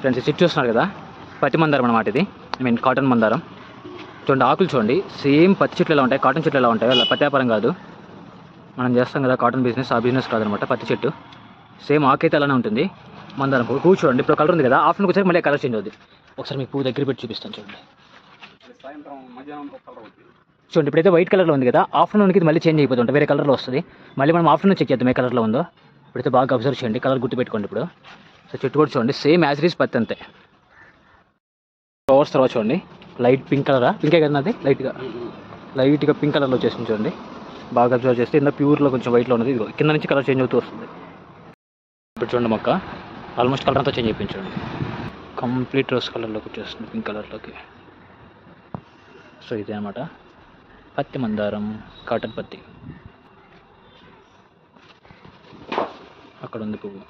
Friends ఇది చూస్తున్నారు కదా, పత్తి మందారం అన్నమాట ఇది. ఐ మీన్ కాటన్ మందారం. చూడండి ఆకులు చూడండి, సేమ్ పత్తి చెట్లు ఎలా ఉంటాయి, కాటన్ చెట్లు ఎలా ఉంటాయి, అలా పత్తి వ్యాపారం కాదు. మనం చేస్తాం కదా కాటన్ బిజినెస్, ఆ బిజినెస్ కాదనమాట. పత్తి చెట్టు సేమ్ ఆకైతే అలానే ఉంటుంది. మందారం పువ్వు చూడండి, ఇప్పుడు కలర్ ఉంది కదా, ఆఫ్టర్నూన్కి వచ్చాక మళ్ళీ కలర్ చేంజ్ అవుతుంది. ఒకసారి మీకు పువ్వు దగ్గర పెట్టి చూపిస్తాను చూడండి. చూడండి ఇప్పుడైతే వైట్ కలర్లో ఉంది కదా, ఆఫ్టర్నూన్కి ఇది మళ్ళీ చేంజ్ అయిపోతుంది, వేరే కలర్లో వస్తుంది. మళ్ళీ మనం ఆఫ్టర్నూన్ చెక్ చేద్దాం ఏ కలర్లో ఉందో. ఇప్పుడైతే బాగా అబ్జర్వ్ చేయండి, కలర్ గుర్తుపెట్టుకోండి. ఇప్పుడు సో చెట్టు కూడా చూడండి సేమ్ యాజ్ ఇట్ ఈస్ పత్తి అంతే. ఫ్లవర్స్ తర్వాత చూడండి లైట్ పింక్ కలరా, పింకే కదా అది, లైట్గా పింక్ కలర్లో వచ్చేసింది చూడండి. బాగా అబ్జర్వ్ చేస్తే ఇంత ప్యూర్లో కొంచెం వైట్లో ఉన్నది, ఇది కింద నుంచి కలర్ చేంజ్ అవుతూ వస్తుంది. ఇప్పుడు చూడండి మొక్క ఆల్మోస్ట్ కలర్ అంతా చేంజ్ అయిపోయింది. కంప్లీట్ రోజ్ కలర్లోకి వచ్చేస్తుంది, పింక్ కలర్లోకి. సో ఇదే అనమాట పత్తి మందారం, కాటన్ పత్తి. అక్కడ ఉంది పువ్వు.